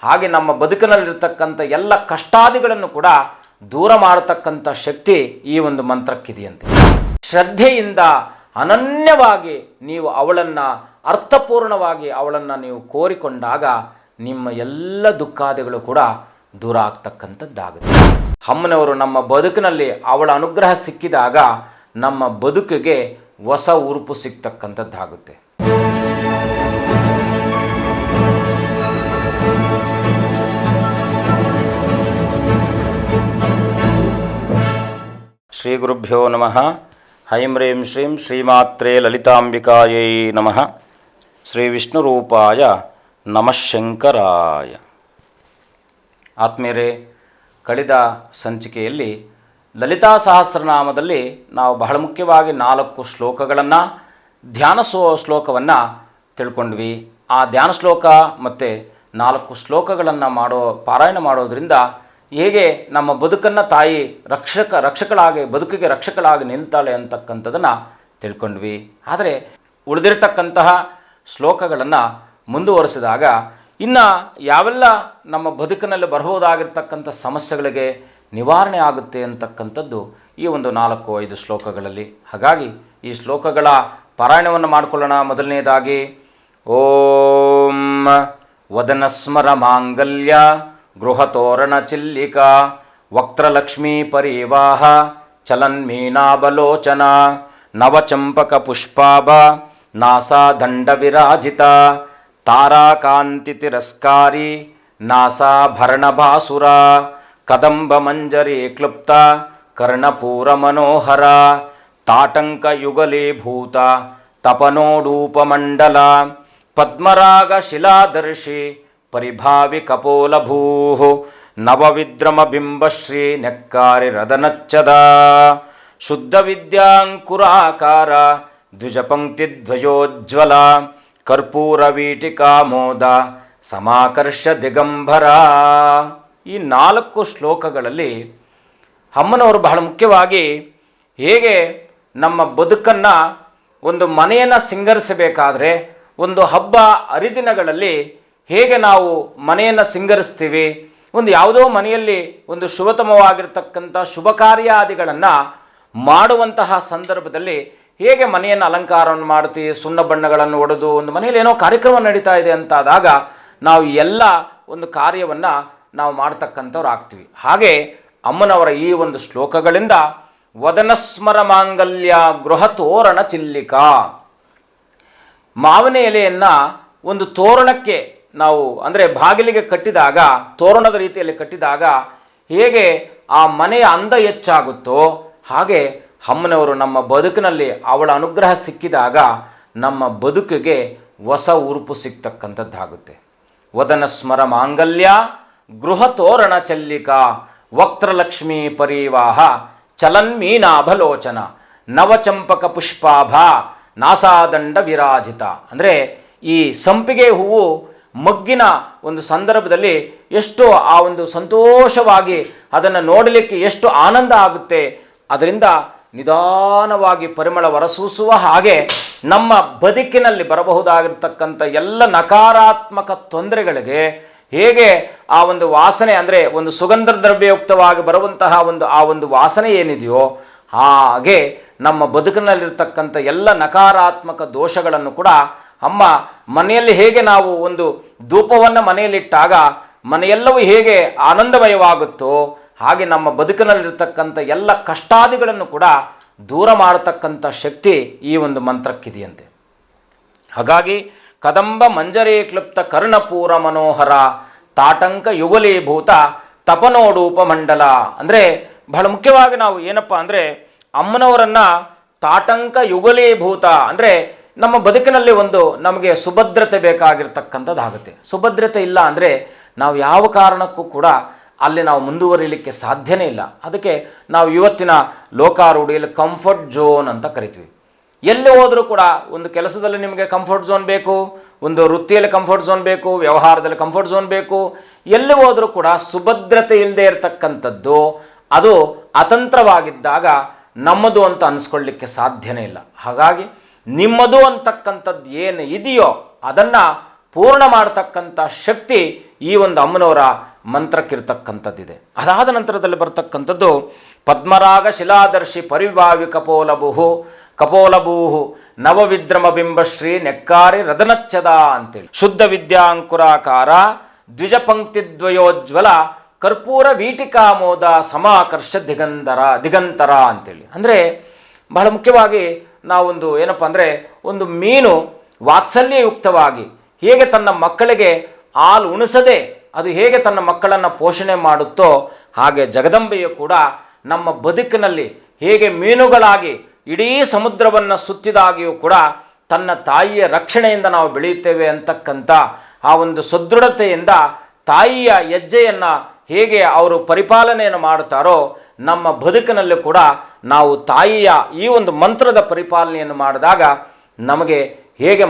ಹಾಗೆ ನಮ್ಮ ಬದುಕಿನಲ್ಲಿರ್ತಕ್ಕಂಥ ಎಲ್ಲ ಕಷ್ಟಾದಿಗಳನ್ನು ಕೂಡ ದೂರ ಮಾಡತಕ್ಕಂಥ ಶಕ್ತಿ ಈ ಒಂದು ಮಂತ್ರಕ್ಕಿದೆಯಂತೆ. ಶ್ರದ್ಧೆಯಿಂದ ಅನನ್ಯವಾಗಿ ನೀವು ಅವಳನ್ನು ಅರ್ಥಪೂರ್ಣವಾಗಿ ಅವಳನ್ನು ನೀವು ಕೋರಿಕೊಂಡಾಗ ನಿಮ್ಮ ಎಲ್ಲ ದುಃಖಾದಿಗಳು ಕೂಡ ದೂರ ಆಗ್ತಕ್ಕಂಥದ್ದಾಗುತ್ತೆ. ಅಮ್ಮನವರು ನಮ್ಮ ಬದುಕಿನಲ್ಲಿ ಅವಳ ಅನುಗ್ರಹ ಸಿಕ್ಕಿದಾಗ ನಮ್ಮ ಬದುಕಿಗೆ ಹೊಸ ಉರುಪು ಸಿಗ್ತಕ್ಕಂಥದ್ದಾಗುತ್ತೆ. ಶ್ರೀ ಗುರುಭ್ಯೋ ನಮಃ. ಹೈಂ ಹ್ರೀಂ ಶ್ರೀಂ ಶ್ರೀಮಾತ್ರೇ ಲಲಿತಾಂಬಿಕಾಯೈ ನಮಃ. ಶ್ರೀ ವಿಷ್ಣುರೂಪಾಯ ನಮಃ ಶಂಕರಾಯ. ಆತ್ಮೀಯರೇ, ಕಳೆದ ಸಂಚಿಕೆಯಲ್ಲಿ ಲಲಿತಾ ಸಹಸ್ರನಾಮದಲ್ಲಿ ನಾವು ಬಹಳ ಮುಖ್ಯವಾಗಿ 4 ಶ್ಲೋಕಗಳನ್ನು ಧ್ಯಾನ ಶ್ಲೋಕವನ್ನು ತಿಳ್ಕೊಂಡ್ವಿ. ಆ ಧ್ಯಾನ ಶ್ಲೋಕ ಮತ್ತು 4 ಶ್ಲೋಕಗಳನ್ನು ಪಾರಾಯಣ ಮಾಡೋದರಿಂದ ಹೇಗೆ ನಮ್ಮ ಬದುಕನ್ನು ತಾಯಿ ರಕ್ಷಕಳಾಗಿ ಬದುಕಿಗೆ ರಕ್ಷಕಳಾಗಿ ನಿಲ್ತಾಳೆ ಅಂತಕ್ಕಂಥದ್ದನ್ನು ತಿಳ್ಕೊಂಡ್ವಿ. ಆದರೆ ಉಳಿದಿರತಕ್ಕಂತಹ ಶ್ಲೋಕಗಳನ್ನು ಮುಂದುವರಿಸಿದಾಗ ಇನ್ನು ಯಾವೆಲ್ಲ ನಮ್ಮ ಬದುಕಿನಲ್ಲಿ ಬರಬಹುದಾಗಿರ್ತಕ್ಕಂಥ ಸಮಸ್ಯೆಗಳಿಗೆ ನಿವಾರಣೆ ಆಗುತ್ತೆ ಅಂತಕ್ಕಂಥದ್ದು ಈ ಒಂದು 4-5 ಶ್ಲೋಕಗಳಲ್ಲಿ. ಹಾಗಾಗಿ ಈ ಶ್ಲೋಕಗಳ ಪಾರಾಯಣವನ್ನು ಮಾಡಿಕೊಳ್ಳೋಣ. ಮೊದಲನೇದಾಗಿ ಓಂ ವದನಸ್ಮರ ಮಾಂಗಲ್ಯ ಗೃಹತೋರಣ ಚಿಲ್ಲಿಕಾ ವಕ್ತ್ರಲಕ್ಷ್ಮೀ ಪರಿವಾಹ ಚಲನ್ಮೀನಾಬಲೋಚನ ನವಚಂಪಕ ಪುಷ್ಪಾಭ ನಾಸಾ ದಂಡ ವಿರಾಜಿತ ತಾರಾಕಾಂತಿ ತಿರಸ್ಕಾರಿ ನಾಸಾಭರಣಭಾಸುರ ಕದಂಬ ಮಂಜರಿ ಕ್ಲುಪ್ತ ಕರ್ಣಪೂರ ಮನೋಹರ ತಾಟಂಕ ಯುಗಲೀಭೂತ ತಪನೋಡೂಪಮಂಡಲ ಪದ್ಮರಾಗ ಶಿಲಾದರ್ಶಿ ಪರಿಭಾವಿ ಕಪೋಲಭೂ ನವವಿದ್ರಮ ಬಿಂಬಶ್ರೀ ನೆಕ್ಕಾರಿ ರದನಚ್ಚದ ಶುದ್ಧ ವಿದ್ಯಾಂಕುರಾಕಾರ ದ್ವಿಜಪಂಕ್ತಿದ್ವಯೋಜ್ವಲ ಕರ್ಪೂರ ವೀಟಿಕಾ ಮೋದ ಸಮಾಕರ್ಷ ದಿಗಂಬರ. ಈ 4 ಶ್ಲೋಕಗಳಲ್ಲಿ ಅಮ್ಮನವರು ಬಹಳ ಮುಖ್ಯವಾಗಿ ಹೇಗೆ ನಮ್ಮ ಬದುಕನ್ನು ಒಂದು ಮನೆಯನ್ನು ಸಿಂಗರಿಸಬೇಕಾದ್ರೆ ಒಂದು ಹಬ್ಬ ಹರಿದಿನಗಳಲ್ಲಿ ಹೇಗೆ ನಾವು ಮನೆಯನ್ನು ಸಿಂಗರಿಸ್ತೀವಿ, ಒಂದು ಯಾವುದೋ ಮನೆಯಲ್ಲಿ ಒಂದು ಶುಭತಮವಾಗಿರ್ತಕ್ಕಂಥ ಶುಭ ಕಾರ್ಯಾದಿಗಳನ್ನು ಮಾಡುವಂತಹ ಸಂದರ್ಭದಲ್ಲಿ ಹೇಗೆ ಮನೆಯನ್ನು ಅಲಂಕಾರವನ್ನು ಮಾಡ್ತೀವಿ, ಸುಣ್ಣ ಬಣ್ಣಗಳನ್ನು ಹೊಡೆದು ಒಂದು ಮನೆಯಲ್ಲಿ ಏನೋ ಕಾರ್ಯಕ್ರಮ ನಡೀತಾ ಇದೆ ಅಂತಾದಾಗ ನಾವು ಎಲ್ಲ ಒಂದು ಕಾರ್ಯವನ್ನು ನಾವು ಮಾಡ್ತಕ್ಕಂಥವ್ರು ಆಗ್ತೀವಿ. ಹಾಗೆ ಅಮ್ಮನವರ ಈ ಒಂದು ಶ್ಲೋಕಗಳಿಂದ ವದನಸ್ಮರ ಮಾಂಗಲ್ಯ ಗೃಹ ತೋರಣ ಚಿಲ್ಲಿಕಾ, ಮಾವಿನ ಎಲೆಯನ್ನು ಒಂದು ತೋರಣಕ್ಕೆ ನಾವು ಅಂದರೆ ಬಾಗಿಲಿಗೆ ಕಟ್ಟಿದಾಗ ತೋರಣದ ರೀತಿಯಲ್ಲಿ ಕಟ್ಟಿದಾಗ ಹೇಗೆ ಆ ಮನೆಯ ಅಂದ ಹೆಚ್ಚಾಗುತ್ತೋ ಹಾಗೆ ಅಮ್ಮನವರು ನಮ್ಮ ಬದುಕಿನಲ್ಲಿ ಅವಳ ಅನುಗ್ರಹ ಸಿಕ್ಕಿದಾಗ ನಮ್ಮ ಬದುಕಿಗೆ ಹೊಸ ಉರುಪು ಸಿಗ್ತಕ್ಕಂಥದ್ದಾಗುತ್ತೆ. ವದನಸ್ಮರ ಮಾಂಗಲ್ಯ ಗೃಹ ತೋರಣ ಚಲ್ಲಿಕಾ ವಕ್ತ್ರಲಕ್ಷ್ಮೀ ಪರಿವಾಹ ಚಲನ್ಮೀನಾಭಲೋಚನ ನವಚಂಪಕ ಪುಷ್ಪಾಭ ನಾಸಾದಂಡ ವಿರಾಜಿತ. ಅಂದರೆ ಈ ಸಂಪಿಗೆ ಹೂವು ಮಗ್ಗಿನ ಒಂದು ಸಂದರ್ಭದಲ್ಲಿ ಎಷ್ಟು ಆ ಒಂದು ಸಂತೋಷವಾಗಿ ಅದನ್ನು ನೋಡಲಿಕ್ಕೆ ಎಷ್ಟು ಆನಂದ ಆಗುತ್ತೆ. ಅದರಿಂದ ನಿಧಾನವಾಗಿ ಪರಿಮಳ ಹೊರಸೂಸುವ ಹಾಗೆ ನಮ್ಮ ಬದುಕಿನಲ್ಲಿ ಬರಬಹುದಾಗಿರ್ತಕ್ಕಂಥ ಎಲ್ಲ ನಕಾರಾತ್ಮಕ ತೊಂದರೆಗಳಿಗೆ ಹೇಗೆ ಆ ಒಂದು ವಾಸನೆ ಅಂದರೆ ಒಂದು ಸುಗಂಧ ದ್ರವ್ಯಯುಕ್ತವಾಗಿ ಬರುವಂತಹ ಆ ಒಂದು ವಾಸನೆ ಏನಿದೆಯೋ ಹಾಗೆ ನಮ್ಮ ಬದುಕಿನಲ್ಲಿರ್ತಕ್ಕಂಥ ಎಲ್ಲ ನಕಾರಾತ್ಮಕ ದೋಷಗಳನ್ನು ಕೂಡ ಅಮ್ಮ ಮನೆಯಲ್ಲಿ ಹೇಗೆ ನಾವು ಒಂದು ಧೂಪವನ್ನು ಮನೆಯಲ್ಲಿಟ್ಟಾಗ ಮನೆಯೆಲ್ಲವೂ ಹೇಗೆ ಆನಂದಮಯವಾಗುತ್ತೋ ಹಾಗೆ ನಮ್ಮ ಬದುಕಿನಲ್ಲಿರ್ತಕ್ಕಂಥ ಎಲ್ಲ ಕಷ್ಟಾದಿಗಳನ್ನು ಕೂಡ ದೂರ ಮಾಡತಕ್ಕಂಥ ಶಕ್ತಿ ಈ ಒಂದು ಮಂತ್ರಕ್ಕಿದೆಯಂತೆ. ಹಾಗಾಗಿ ಕದಂಬ ಮಂಜರಿ ಕ್ಲುಪ್ತ ಕರ್ಣಪೂರ ಮನೋಹರ ತಾಟಂಕ ಯುಗಲೀಭೂತ ತಪನೋಡೂಪ ಮಂಡಲ. ಅಂದರೆ ಬಹಳ ಮುಖ್ಯವಾಗಿ ನಾವು ಏನಪ್ಪ ಅಂದರೆ ಅಮ್ಮನವರನ್ನು ತಾಟಂಕ ಯುಗಲೀಭೂತ ಅಂದರೆ ನಮ್ಮ ಬದುಕಿನಲ್ಲಿ ಒಂದು ನಮಗೆ ಸುಭದ್ರತೆ ಬೇಕಾಗಿರ್ತಕ್ಕಂಥದ್ದಾಗುತ್ತೆ. ಸುಭದ್ರತೆ ಇಲ್ಲ ಅಂದರೆ ನಾವು ಯಾವ ಕಾರಣಕ್ಕೂ ಕೂಡ ಅಲ್ಲಿ ನಾವು ಮುಂದುವರಿಲಿಕ್ಕೆ ಸಾಧ್ಯನೇ ಇಲ್ಲ. ಅದಕ್ಕೆ ನಾವು ಇವತ್ತಿನ ಲೋಕಾರೂಢಿಯಲ್ಲಿ ಕಂಫರ್ಟ್ ಝೋನ್ ಅಂತ ಕರಿತೀವಿ. ಎಲ್ಲಿ ಹೋದರೂ ಕೂಡ ಒಂದು ಕೆಲಸದಲ್ಲಿ ನಿಮಗೆ ಕಂಫರ್ಟ್ ಝೋನ್ ಬೇಕು, ಒಂದು ವೃತ್ತಿಯಲ್ಲಿ ಕಂಫರ್ಟ್ ಝೋನ್ ಬೇಕು, ವ್ಯವಹಾರದಲ್ಲಿ ಕಂಫರ್ಟ್ ಝೋನ್ ಬೇಕು. ಎಲ್ಲಿ ಹೋದರೂ ಕೂಡ ಸುಭದ್ರತೆ ಇಲ್ಲದೆ ಇರತಕ್ಕಂಥದ್ದು ಅದು ಅತಂತ್ರವಾಗಿದ್ದಾಗ ನಮ್ಮದು ಅಂತ ಅನಿಸ್ಕೊಳ್ಳಿಕ್ಕೆ ಸಾಧ್ಯನೇ ಇಲ್ಲ. ಹಾಗಾಗಿ ನಿಮ್ಮದು ಅಂತಕ್ಕಂಥದ್ದು ಏನು ಇದೆಯೋ ಅದನ್ನು ಪೂರ್ಣ ಮಾಡತಕ್ಕಂಥ ಶಕ್ತಿ ಈ ಒಂದು ಅಮ್ಮನವರ ಮಂತ್ರಕ್ಕಿರ್ತಕ್ಕಂಥದ್ದಿದೆ. ಅದಾದ ನಂತರದಲ್ಲಿ ಬರ್ತಕ್ಕಂಥದ್ದು ಪದ್ಮರಾಗ ಶಿಲಾದರ್ಶಿ ಪರಿಭಾವಿ ಕಪೋಲಭೂಹು ನವವಿದ್ರಮ ಬಿಂಬಶ್ರೀ ನೆಕ್ಕಾರಿ ರದನಚ್ಚದ ಅಂತೇಳಿ, ಶುದ್ಧ ವಿದ್ಯಾಂಕುರಾಕಾರ ದ್ವಿಜಪಂಕ್ತಿದ್ವಯೋಜ್ವಲ ಕರ್ಪೂರ ವೀಟಿಕಾಮೋದ ಸಮಾಕರ್ಷ ದಿಗಂತರ ಅಂತೇಳಿ. ಅಂದರೆ ಬಹಳ ಮುಖ್ಯವಾಗಿ ನಾವೊಂದು ಏನಪ್ಪ ಅಂದರೆ, ಒಂದು ಮೀನು ವಾತ್ಸಲ್ಯಯುಕ್ತವಾಗಿ ಹೇಗೆ ತನ್ನ ಮಕ್ಕಳಿಗೆ ಹಾಲು ಉಣಿಸದೆ ಅದು ಹೇಗೆ ತನ್ನ ಮಕ್ಕಳನ್ನು ಪೋಷಣೆ ಮಾಡುತ್ತೋ, ಹಾಗೆ ಜಗದಂಬೆಯು ಕೂಡ ನಮ್ಮ ಬದುಕಿನಲ್ಲಿ ಹೇಗೆ ಮೀನುಗಳಾಗಿ ಇಡೀ ಸಮುದ್ರವನ್ನು ಸುತ್ತಿದಾಗಿಯೂ ಕೂಡ ತನ್ನ ತಾಯಿಯ ರಕ್ಷಣೆಯಿಂದ ನಾವು ಬೆಳೆಯುತ್ತೇವೆ ಅಂತಕ್ಕಂಥ ಆ ಒಂದು ಸದೃಢತೆಯಿಂದ ತಾಯಿಯ ಹೆಜ್ಜೆಯನ್ನು ಹೇಗೆ ಅವರು ಪರಿಪಾಲನೆಯನ್ನು ಮಾಡುತ್ತಾರೋ, ನಮ್ಮ ಬದುಕಿನಲ್ಲಿ ಕೂಡ ನಾವು ತಾಯಿಯ ಈ ಒಂದು ಮಂತ್ರದ ಪರಿಪಾಲನೆಯನ್ನು ಮಾಡಿದಾಗ ನಮಗೆ ಹೇಗೆ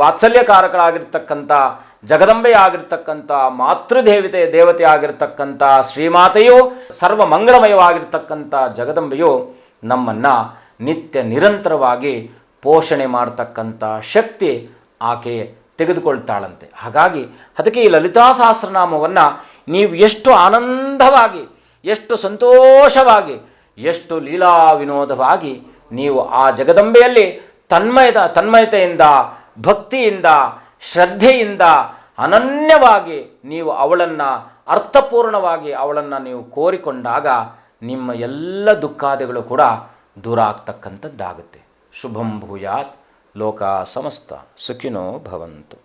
ವಾತ್ಸಲ್ಯಕಾರಕರಾಗಿರ್ತಕ್ಕಂಥ ಜಗದಂಬೆ ಆಗಿರ್ತಕ್ಕಂಥ ದೇವತೆ ಆಗಿರ್ತಕ್ಕಂಥ ಶ್ರೀಮಾತೆಯು ಸರ್ವ ಮಂಗಳಮಯವಾಗಿರ್ತಕ್ಕಂಥ ಜಗದಂಬೆಯು ನಮ್ಮನ್ನು ನಿತ್ಯ ನಿರಂತರವಾಗಿ ಪೋಷಣೆ ಮಾಡತಕ್ಕಂಥ ಶಕ್ತಿ ಆಕೆ ತೆಗೆದುಕೊಳ್ತಾಳಂತೆ. ಹಾಗಾಗಿ ಅದಕ್ಕೆ ಈ ಲಲಿತಾ ಸಹಸ್ರನಾಮವನ್ನು ನೀವು ಎಷ್ಟು ಆನಂದವಾಗಿ, ಎಷ್ಟು ಸಂತೋಷವಾಗಿ, ಎಷ್ಟು ಲೀಲಾ ವಿನೋದವಾಗಿ ನೀವು ಆ ಜಗದಂಬೆಯಲ್ಲಿ ತನ್ಮಯತೆಯಿಂದ, ಭಕ್ತಿಯಿಂದ, ಶ್ರದ್ಧೆಯಿಂದ ಅನನ್ಯವಾಗಿ ನೀವು ಅವಳನ್ನು ಅರ್ಥಪೂರ್ಣವಾಗಿ ಅವಳನ್ನು ನೀವು ಕೋರಿಕೊಂಡಾಗ ನಿಮ್ಮ ಎಲ್ಲ ದುಃಖಾದಿಗಳು ಕೂಡ ದೂರ ಆಗ್ತಕ್ಕಂಥದ್ದಾಗುತ್ತೆ. ಶುಭಂ ಭೂಯಾತ್. ಲೋಕ ಸಮಸ್ತ ಸುಖಿನೋ ಭವಂತು.